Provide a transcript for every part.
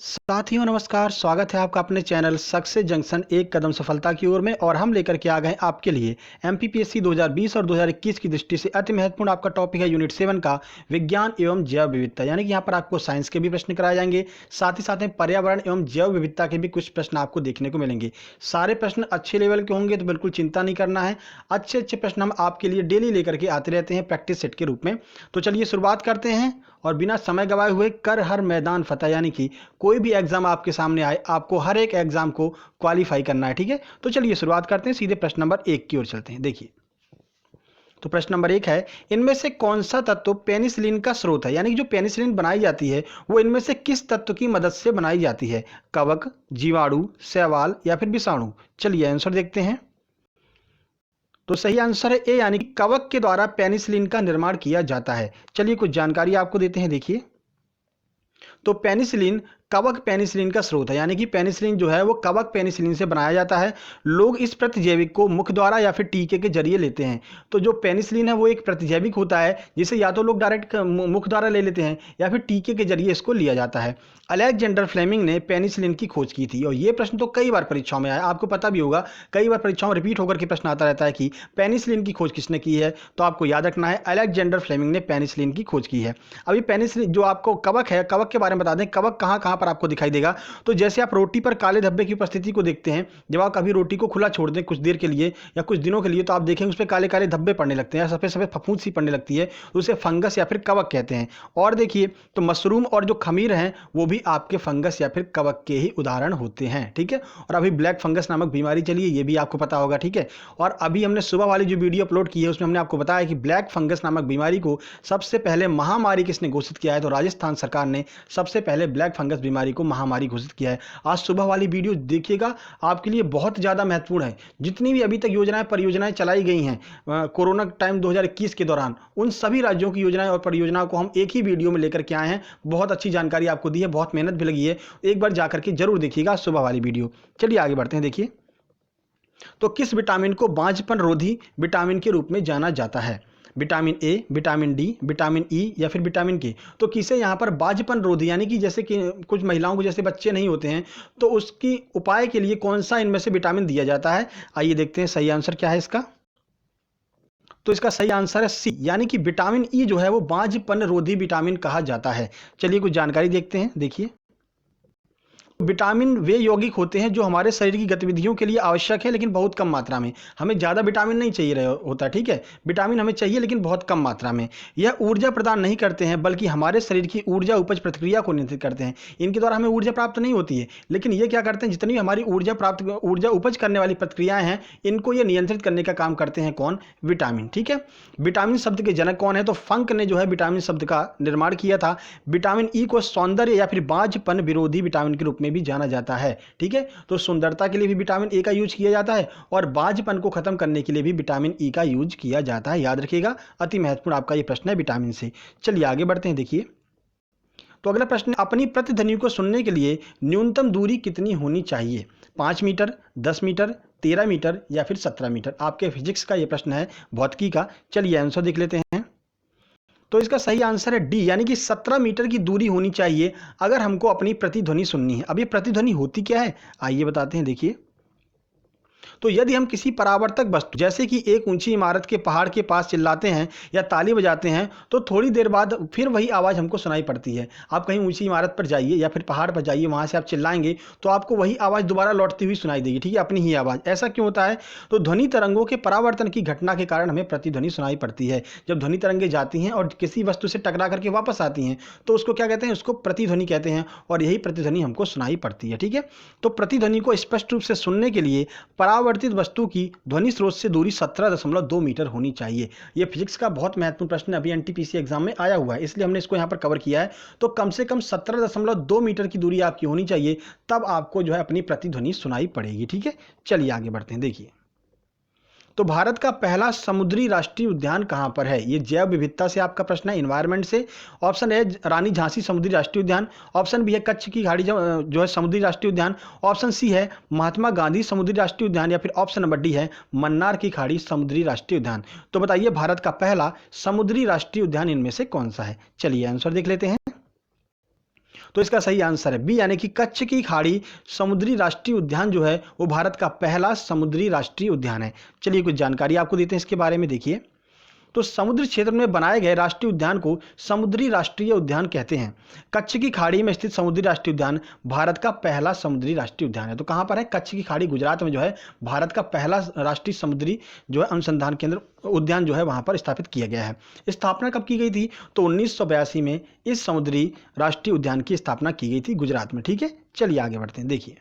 साथियों नमस्कार, स्वागत है आपका अपने चैनल सक्सेस जंक्शन एक कदम सफलता की ओर में। और हम लेकर के आ गए आपके लिए एमपीपीएससी 2020 और 2021 की दृष्टि से अति महत्वपूर्ण आपका टॉपिक है यूनिट 7 का विज्ञान एवं जैव विविधता। यानी कि यहाँ पर आपको साइंस के भी प्रश्न कराए जाएंगे, साथ ही साथ में पर्यावरण एवं जैव विविधता के भी कुछ प्रश्न आपको देखने को मिलेंगे। सारे प्रश्न अच्छे लेवल के होंगे, तो बिल्कुल चिंता नहीं करना है। अच्छे अच्छे प्रश्न हम आपके लिए डेली लेकर के आते रहते हैं प्रैक्टिस सेट के रूप में। तो चलिए शुरुआत करते हैं और बिना समय गवाए हुए कर हर मैदान फतेह। यानी कि कोई भी एग्जाम आपके सामने आए, आपको हर एक एग्जाम को क्वालिफाई करना है, ठीक है। तो चलिए शुरुआत करते हैं, सीधे प्रश्न नंबर 1 की ओर चलते हैं। देखिए, तो प्रश्न नंबर 1 है, इनमें से कौन सा तत्व पेनिसिलिन का स्रोत है। यानी कि जो पेनिसिलिन बनाई जाती है वो इनमें से किस तत्व की मदद से बनाई जाती है? कवक, जीवाणु, शैवाल या फिर विषाणु? चलिए आंसर देखते हैं। तो सही आंसर है ए, यानी कि कवक के द्वारा पेनिसिलिन का निर्माण किया जाता है। चलिए कुछ जानकारी आपको देते हैं। देखिए, तो पेनिसिलिन कवक पेनिसिलिन का स्रोत है। यानी कि पेनिसिलिन जो है वो कवक पेनिसिलिन से बनाया जाता है। लोग इस प्रतिजैविक को मुख द्वारा या फिर टीके के जरिए लेते हैं। तो जो पेनिसिलिन है वो एक प्रतिजैविक होता है, जिसे या तो लोग डायरेक्ट मुख द्वारा ले लेते हैं या फिर टीके के जरिए इसको लिया जाता है। अलेक्जेंडर फ्लेमिंग ने पेनिसिलिन की खोज की थी। और ये प्रश्न तो कई बार परीक्षाओं में आया, आपको पता भी होगा, कई बार परीक्षाओं में रिपीट होकर के प्रश्न आता रहता है कि पेनिसिलिन की खोज किसने की है। तो आपको याद रखना है, अलेक्जेंडर फ्लेमिंग ने पेनिसिलिन की खोज की है। अभी पेनिसिलिन जो आपको कवक है, कवक के बारे में बता दें, कवक कहाँ कहाँ पर आपको दिखाई देगा। तो जैसे आप रोटी पर काले धब्बे की उपस्थिति को देखते हैं, जब आप कभी रोटी को खुला छोड़ दें कुछ देर के लिए या कुछ दिनों के लिए, तो आप देखेंगे उस पर काले काले धब्बे पड़ने लगते हैं, सफेद सफेद फफूंद सी पड़ने लगती है, तो उसे फंगस या फिर कवक कहते हैं। और देखिए, तो मशरूम और जो खमीर हैं वो भी आपके फंगस या फिर कवक के ही उदाहरण होते हैं, ठीक है। और अभी ब्लैक फंगस नामक बीमारी चली है, ये भी आपको पता होगा, ठीक है। और अभी हमने सुबह वाली जो वीडियो अपलोड की है उसमें हमने आपको बताया कि ब्लैक फंगस नामक बीमारी को सबसे पहले महामारी किसने घोषित किया है। तो राजस्थान सरकार ने सबसे पहले ब्लैक फंगस बीमारी को महामारी घोषित किया है। आज सुबह वाली वीडियो देखिएगा, आपके लिए बहुत ज़्यादा महत्वपूर्ण है। जितनी भी अभी तक योजनाएं परियोजनाएं चलाई गई हैं कोरोना टाइम 2021 के दौरान, उन सभी राज्यों की योजनाएं और परियोजनाओं को हम एक ही वीडियो में लेकर के आए हैं। बहुत अच्छी जानकारी आपको दी है, बहुत मेहनत भी लगी है। एक बार जाकर के जरूर देखिएगा सुबह वाली वीडियो। चलिए आगे बढ़ते हैं। देखिए, तो किस विटामिन को बांझपन रोधी विटामिन के रूप में जाना जाता है? Vitamin A, vitamin D, vitamin E या फिर विटामिन के? तो किसे यहाँ पर बांझपन रोधी, यानी कि जैसे कि कुछ महिलाओं को जैसे बच्चे नहीं होते हैं, तो उसकी उपाय के लिए कौन सा इनमें से विटामिन दिया जाता है? आइए देखते हैं सही आंसर क्या है इसका। तो इसका सही आंसर है सी, यानी कि विटामिन ई जो है वो बांझपन रोधी विटामिन कहा जाता है। चलिए कुछ जानकारी देखते हैं। देखिए, विटामिन वे यौगिक होते हैं जो हमारे शरीर की गतिविधियों के लिए आवश्यक है, लेकिन बहुत कम मात्रा में। हमें ज़्यादा विटामिन नहीं चाहिए रहे होता, ठीक है। विटामिन हमें चाहिए लेकिन बहुत कम मात्रा में। यह ऊर्जा प्रदान नहीं करते हैं, बल्कि हमारे शरीर की ऊर्जा उपज प्रक्रिया को नियंत्रित करते हैं। इनके द्वारा हमें ऊर्जा प्राप्त नहीं होती है, लेकिन ये क्या करते हैं, जितनी भी हमारी ऊर्जा उपज करने वाली प्रक्रियाएं हैं, इनको ये नियंत्रित करने का काम करते हैं कौन? विटामिन, ठीक है। विटामिन शब्द के जनक कौन है? तो फंक ने जो है विटामिन शब्द का निर्माण किया था। विटामिन ई को सौंदर्य या फिर बांझपन विरोधी विटामिन के रूप में भी जाना जाता है, ठीक है। तो सुंदरता के लिए भी विटामिन ए का यूज किया जाता है और बांझपन को खत्म करने के लिए भी विटामिन ई का यूज किया जाता है। याद रखिएगा, अति महत्वपूर्ण आपका ये प्रश्न है विटामिन से। चलिए आगे बढ़ते हैं। देखिए, तो अगला प्रश्न, अपनी प्रतिध्वनि को सुनने के लिए न्यूनतम दूरी कितनी होनी चाहिए? 5 मीटर, 10 मीटर, 13 मीटर या फिर 17 मीटर? आपके फिजिक्स का ये प्रश्न है, भौतिकी का। चलिए आंसर देख लेते हैं। तो इसका सही आंसर है डी, यानी कि 17 मीटर की दूरी होनी चाहिए अगर हमको अपनी प्रतिध्वनि सुननी है। अब ये प्रतिध्वनि होती क्या है, आइए बताते हैं। देखिए, तो यदि हम किसी परावर्तक वस्तु जैसे कि एक ऊंची इमारत के पहाड़ के पास चिल्लाते हैं या ताली बजाते हैं, तो थोड़ी देर बाद फिर वही आवाज़ हमको सुनाई पड़ती है। आप कहीं ऊंची इमारत पर जाइए या फिर पहाड़ पर जाइए, वहाँ से आप चिल्लाएंगे तो आपको वही आवाज़ दोबारा लौटती हुई सुनाई देगी, ठीक है, अपनी ही आवाज़। ऐसा क्यों होता है? तो ध्वनि तरंगों के परावर्तन की घटना के कारण हमें प्रतिध्वनि सुनाई पड़ती है। जब ध्वनि तरंगें जाती हैं और किसी वस्तु से टकरा करके वापस आती हैं, तो उसको क्या कहते हैं? उसको प्रतिध्वनि कहते हैं, और यही प्रतिध्वनि हमको सुनाई पड़ती है, ठीक है। तो प्रतिध्वनि को स्पष्ट रूप से सुनने के लिए परावर्तित वस्तु की ध्वनि स्रोत से दूरी 17.2 मीटर होनी चाहिए। यह फिजिक्स का बहुत महत्वपूर्ण प्रश्न अभी एनटीपीसी एग्जाम में आया हुआ है, इसलिए हमने इसको यहां पर कवर किया है। तो कम से कम 17.2 मीटर की दूरी आपकी होनी चाहिए, तब आपको जो है अपनी प्रतिध्वनि सुनाई पड़ेगी, ठीक है। चलिए आगे बढ़ते हैं। देखिए, तो भारत का पहला समुद्री राष्ट्रीय उद्यान कहां पर है? ये जैव विविधता से आपका प्रश्न है, इन्वायरमेंट से। ऑप्शन ए रानी झांसी समुद्री राष्ट्रीय उद्यान, ऑप्शन बी है कच्छ की खाड़ी जो है समुद्री राष्ट्रीय उद्यान, ऑप्शन सी है महात्मा गांधी समुद्री राष्ट्रीय उद्यान, या फिर ऑप्शन नंबर डी है मन्नार की खाड़ी समुद्री राष्ट्रीय उद्यान। तो बताइए भारत का पहला समुद्री राष्ट्रीय उद्यान इनमें से कौन सा है? चलिए आंसर देख लेते हैं। तो इसका सही आंसर है बी, यानी कि कच्छ की खाड़ी समुद्री राष्ट्रीय उद्यान जो है वो भारत का पहला समुद्री राष्ट्रीय उद्यान है। चलिए कुछ जानकारी आपको देते हैं इसके बारे में। देखिए, तो समुद्र क्षेत्र में बनाए गए राष्ट्रीय उद्यान को समुद्री राष्ट्रीय उद्यान कहते हैं। कच्छ की खाड़ी में स्थित समुद्री राष्ट्रीय उद्यान भारत का पहला समुद्री राष्ट्रीय उद्यान है। तो कहाँ पर है? कच्छ की खाड़ी गुजरात में जो है भारत का पहला राष्ट्रीय समुद्री जो है अनुसंधान केंद्र उद्यान जो है वहाँ पर स्थापित किया गया है। स्थापना कब की गई थी? तो 1982 में इस समुद्री राष्ट्रीय उद्यान की स्थापना की गई थी गुजरात में। ठीक है, चलिए आगे बढ़ते हैं। देखिए,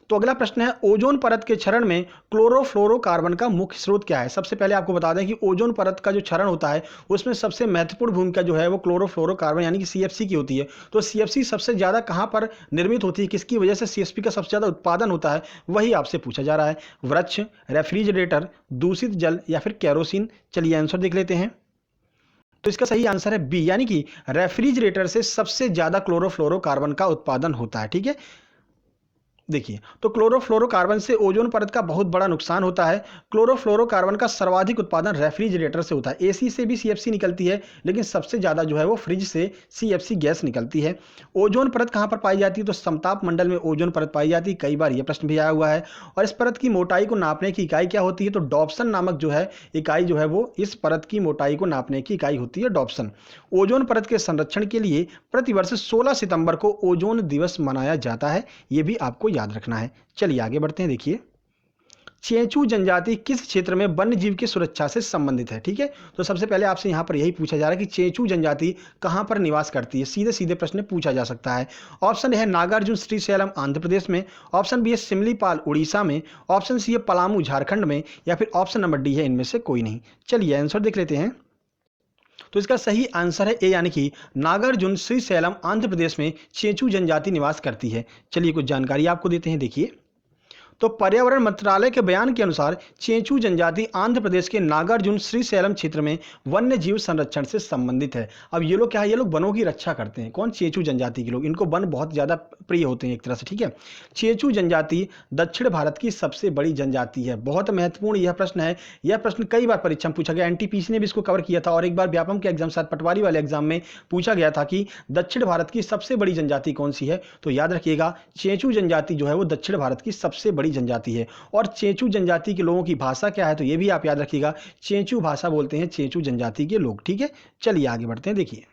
तो अगला प्रश्न है, ओजोन परत के क्षरण में क्लोरोफ्लोरोकार्बन का मुख्य स्रोत क्या है? सबसे पहले आपको बता दें कि ओजोन परत का जो क्षरण होता है उसमें सबसे महत्वपूर्ण भूमिका जो है वो क्लोरोफ्लोरोकार्बन यानी कि सीएफसी की होती है। तो सीएफसी सबसे ज़्यादा कहाँ पर निर्मित होती है, किसकी वजह से सीएफसी का सबसे ज़्यादा उत्पादन होता है, वही आपसे पूछा जा रहा है। वृक्ष, रेफ्रिजरेटर, दूषित जल या फिर केरोसिन? चलिए आंसर देख लेते हैं। तो इसका सही आंसर है बी, यानी कि रेफ्रिजरेटर से सबसे ज़्यादा क्लोरोफ्लोरोकार्बन का उत्पादन होता है। ठीक है, देखिए, तो क्लोरोफ्लोरोकार्बन से ओजोन परत का बहुत बड़ा नुकसान होता है। क्लोरोफ्लोरोकार्बन का सर्वाधिक उत्पादन रेफ्रिजरेटर से होता है। एसी से भी सीएफसी निकलती है, लेकिन सबसे ज़्यादा जो है वो फ्रिज से सीएफसी गैस निकलती है। ओजोन परत कहाँ पर पाई जाती है? तो समताप मंडल में ओजोन परत पाई जाती है। कई बार यह प्रश्न भी आया हुआ है। और इस परत की मोटाई को नापने की इकाई क्या होती है? तो डॉप्सन नामक जो है इकाई जो है वो इस परत की मोटाई को नापने की इकाई होती है, डॉप्सन। ओजोन परत के संरक्षण के लिए प्रतिवर्ष 16 सितंबर को ओजोन दिवस मनाया जाता है। ये भी आपको याद रखना है। चलिए आगे बढ़ते हैं। देखिए, चेंचू जनजाति किस क्षेत्र में वन्य जीव की सुरक्षा से संबंधित है? ठीक है, तो सबसे पहले आपसे यहां पर यही पूछा जा रहा है कि चेंचू जनजाति कहां पर निवास करती है। सीधे सीधे प्रश्न पूछा जा सकता है। ऑप्शन है नागार्जुन श्रीशैलम आंध्र प्रदेश में, ऑप्शन बी है सिमलीपाल उड़ीसा में, ऑप्शन सी है पलामू झारखंड में, या फिर ऑप्शन नंबर डी है इनमें से कोई नहीं। चलिए आंसर देख लेते हैं। तो इसका सही आंसर है ए, यानी कि नागार्जुन श्रीशैलम आंध्र प्रदेश में चेंचू जनजाति निवास करती है। चलिए कुछ जानकारी आपको देते हैं। देखिए, तो पर्यावरण मंत्रालय के बयान के अनुसार चेंचू जनजाति आंध्र प्रदेश के नागार्जुन श्रीशैलम क्षेत्र में वन्य जीव संरक्षण से संबंधित है। अब ये लोग क्या है? ये लोग वनों की रक्षा करते हैं। कौन? चेंचू जनजाति के लोग। इनको वन बहुत ज्यादा प्रिय होते हैं एक तरह से। ठीक है, चेंचू जनजाति दक्षिण भारत की सबसे बड़ी जनजाति है। बहुत महत्वपूर्ण यह प्रश्न है। यह प्रश्न कई बार परीक्षा में पूछा गया। एनटीपीसी ने भी इसको कवर किया था, और एक बार व्यापम के एग्जाम, शायद पटवारी वाले एग्जाम में पूछा गया था कि दक्षिण भारत की सबसे बड़ी जनजाति कौन सी है। तो याद रखिएगा, चेंचू जनजाति जो है वो दक्षिण भारत की सबसे बड़ी जनजाति है। और चेंचू जनजाति के लोगों की भाषा क्या है? तो ये भी आप याद रखिएगा, चेंचू भाषा बोलते हैं चेंचू जनजाति के लोग। ठीक है, चलिए आगे बढ़ते हैं। देखिए,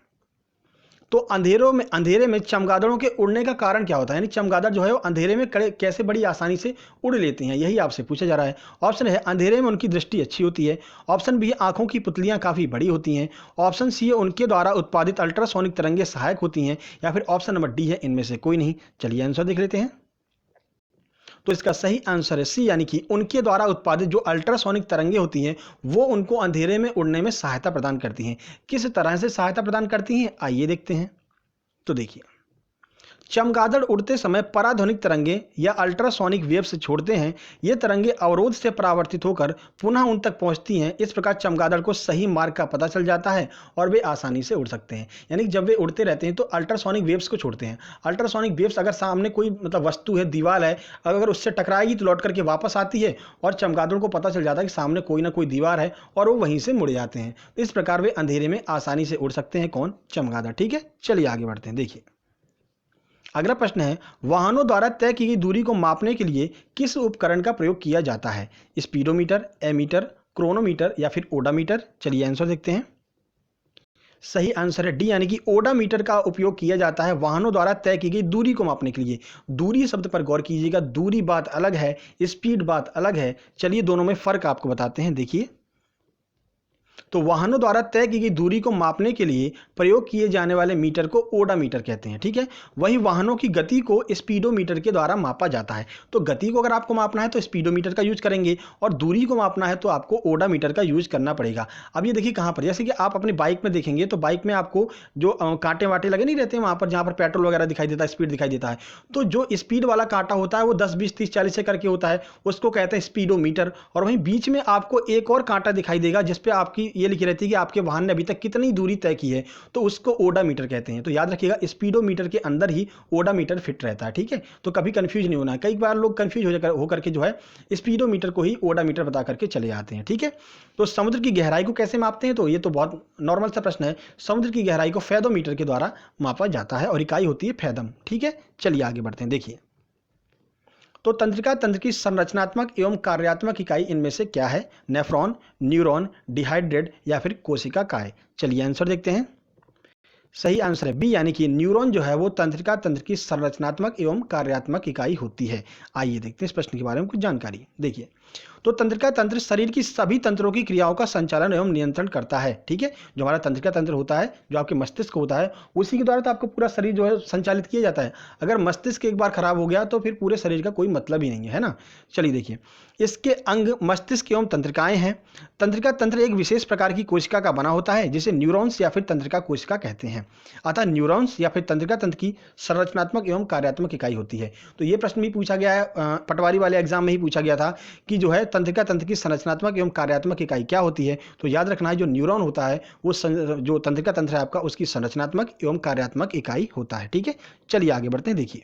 तो अंधेरे में चमगादड़ों के उड़ने का कारण क्या होता है? यानी चमगादड़ जो है वो अंधेरे में कैसे बड़ी आसानी से उड़ लेते हैं, यही आपसे पूछा जा रहा है। ऑप्शन है अंधेरे में उनकी दृष्टि अच्छी होती है, ऑप्शन बी है आंखों की पुतलियां काफी बड़ी होती हैं, ऑप्शन सी है उनके द्वारा उत्पादित अल्ट्रासोनिक तरंगे सहायक होती हैं, या फिर ऑप्शन नंबर डी है इनमें से कोई नहीं। चलिए आंसर देख लेते हैं। तो इसका सही आंसर है सी, यानी कि उनके द्वारा उत्पादित जो अल्ट्रासोनिक तरंगे होती हैं वो उनको अंधेरे में उड़ने में सहायता प्रदान करती हैं। किस तरह से सहायता प्रदान करती हैं, आइए देखते हैं। तो देखिए, चमगादड़ उड़ते समय पराध्वनिक तरंगे या अल्ट्रासोनिक वेव्स छोड़ते हैं। ये तरंगे अवरोध से परावर्तित होकर पुनः उन तक पहुंचती हैं। इस प्रकार चमगादड़ को सही मार्ग का पता चल जाता है और वे आसानी से उड़ सकते हैं। यानी जब वे उड़ते रहते हैं तो अल्ट्रासोनिक वेव्स को छोड़ते हैं। अल्ट्रासोनिक वेव्स अगर सामने कोई वस्तु है, दीवार है, अगर उससे टकराएगी तो लौट करके वापस आती है, और चमगादड़ को पता चल जाता है कि सामने कोई ना कोई दीवार है, और वो वहीं से मुड़ जाते हैं। इस प्रकार वे अंधेरे में आसानी से उड़ सकते हैं। कौन? चमगादड़। ठीक है, चलिए आगे बढ़ते हैं। देखिए, अगला प्रश्न है, वाहनों द्वारा तय की गई दूरी को मापने के लिए किस उपकरण का प्रयोग किया जाता है? स्पीडोमीटर, एमीटर, क्रोनोमीटर, या फिर ओडामीटर? चलिए आंसर देखते हैं। सही आंसर है डी, यानी कि ओडामीटर का उपयोग किया जाता है वाहनों द्वारा तय की गई दूरी को मापने के लिए। दूरी शब्द पर गौर कीजिएगा, दूरी बात अलग है, स्पीड बात अलग है। चलिए दोनों में फर्क आपको बताते हैं। देखिए, तो वाहनों द्वारा तय की गई दूरी को मापने के लिए प्रयोग किए जाने वाले मीटर को ओडामीटर कहते हैं। ठीक है, वही वाहनों की गति को स्पीडोमीटर के द्वारा मापा जाता है। तो गति को अगर आपको मापना है तो स्पीडोमीटर का यूज करेंगे, और दूरी को मापना है तो आपको ओडामीटर का यूज करना पड़ेगा। अब ये देखिए कहां पर, जैसे कि आप अपनी बाइक में देखेंगे तो बाइक में आपको जो कांटे वाटे लगे नहीं रहते हैं वहां पर, जहां पर पेट्रोल वगैरह दिखाई देता है, स्पीड दिखाई देता है, तो जो स्पीड वाला कांटा होता है वो 10, 20, 30, 40 से करके होता है, उसको कहते हैं स्पीडोमीटर। और वहीं बीच में आपको एक और कांटा दिखाई देगा जिसपे आपकी ये लिखी रहती है कि आपके वाहन ने अभी तक कितनी दूरी तय की है, तो उसको ओडामीटर कहते हैं। तो याद रखिएगा स्पीडोमीटर के अंदर ही ओडामीटर फिट रहता है, ठीक है। तो कभी कंफ्यूज नहीं होना है, कई बार लोग कंफ्यूज होकर के जो है स्पीडोमीटर को ही ओडामीटर बता करके चले जाते हैं, ठीक है। तो समुद्र की गहराई को कैसे मापते हैं, तो ये तो बहुत नॉर्मल सा प्रश्न है। समुद्र की गहराई को फैदोमीटर के द्वारा मापा जाता है और इकाई होती है फैदम, ठीक है। चलिए आगे बढ़ते हैं। देखिए, तो तंत्रिका तंत्र की संरचनात्मक एवं कार्यात्मक इकाई इनमें से क्या है? नेफ्रॉन, न्यूरॉन, डिहाइड्रेट या फिर कोशिका काय? चलिए आंसर देखते हैं। सही आंसर है बी, यानी कि न्यूरॉन जो है वो तंत्रिका तंत्र की संरचनात्मक एवं कार्यात्मक इकाई होती है। आइए देखते हैं इस प्रश्न के बारे में कुछ जानकारी। देखिए, तो तंत्रिका तंत्र शरीर की सभी तंत्रों की क्रियाओं का संचालन एवं नियंत्रण करता है, ठीक है। जो हमारा तंत्रिका तंत्र होता है, जो आपके मस्तिष्क होता है, उसी के द्वारा तो आपका पूरा शरीर जो है संचालित किया जाता है। अगर मस्तिष्क एक बार खराब हो गया तो फिर पूरे शरीर का कोई मतलब ही नहीं है ना। चलिए देखिए, इसके अंग मस्तिष्क एवं तंत्रिकाएं हैं। तंत्रिका तंत्र एक विशेष प्रकार की कोशिका का बना होता है जिसे न्यूरॉन्स या फिर तंत्रिका कोशिका कहते हैं। अतः न्यूरॉन्स या फिर तंत्रिका तंत्र की संरचनात्मक एवं कार्यात्मक इकाई होती है। तो ये प्रश्न भी पूछा गया है, पटवारी वाले एग्जाम में ही पूछा गया था कि जो है तंत्रिका तंत्र की संरचनात्मक एवं कार्यात्मक इकाई क्या होती है। तो याद रखना है, जो न्यूरॉन होता है वो जो तंत्रिका तंत्र है आपका, उसकी संरचनात्मक एवं कार्यात्मक इकाई होता है, ठीक है। चलिए आगे बढ़ते हैं। देखिए,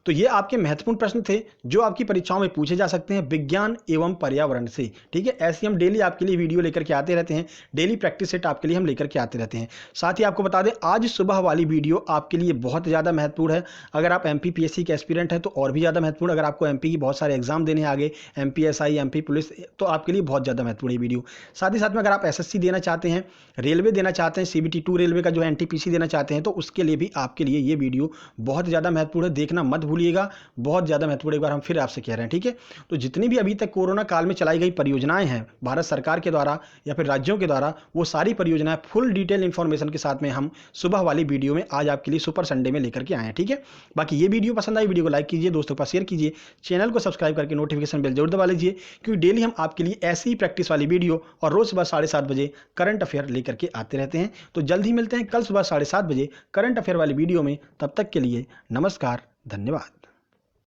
तो ये आपके महत्वपूर्ण प्रश्न थे जो आपकी परीक्षाओं में पूछे जा सकते हैं विज्ञान एवं पर्यावरण से, ठीक है। ऐसे हम डेली आपके लिए वीडियो लेकर के आते रहते हैं, डेली प्रैक्टिस सेट आपके लिए हम लेकर के आते रहते हैं। साथ ही आपको बता दें, आज सुबह वाली वीडियो आपके लिए बहुत ज़्यादा महत्वपूर्ण है। अगर आप MPPSC के एस्पिरेंट हैं तो और भी ज़्यादा महत्वपूर्ण। अगर आपको MP की बहुत सारे एग्जाम देने आगे, MPSI, MP पुलिस, तो आपके लिए बहुत ज़्यादा महत्वपूर्ण है वीडियो। साथ ही साथ में अगर आप SSC देना चाहते हैं, रेलवे देना चाहते हैं, CBT2 रेलवे का जो है NTPC देना चाहते हैं, तो उसके लिए भी आपके लिए ये वीडियो बहुत ज़्यादा महत्वपूर्ण है। देखना मत भूलिएगा, बहुत ज़्यादा महत्वपूर्ण एक बार हम फिर आपसे कह रहे हैं, ठीक है। तो जितनी भी अभी तक कोरोना काल में चलाई गई परियोजनाएं हैं भारत सरकार के द्वारा या फिर राज्यों के द्वारा, वो सारी परियोजनाएं फुल डिटेल इंफॉर्मेशन के साथ में हम सुबह वाली वीडियो में आज आपके लिए सुपर संडे में लेकर के आए हैं, ठीक है। बाकी ये वीडियो पसंद आई, वीडियो को लाइक कीजिए, दोस्तों के पास शेयर कीजिए, चैनल को सब्सक्राइब करके नोटिफिकेशन बेल जरूर दबा लीजिए, क्योंकि डेली हम आपके लिए ऐसी ही प्रैक्टिस वाली वीडियो और रोज सुबह 7:30 बजे करंट अफेयर लेकर के आते रहते हैं। तो जल्द ही मिलते हैं कल सुबह 7:30 बजे करंट अफेयर वाली वीडियो में। तब तक के लिए नमस्कार, धन्यवाद।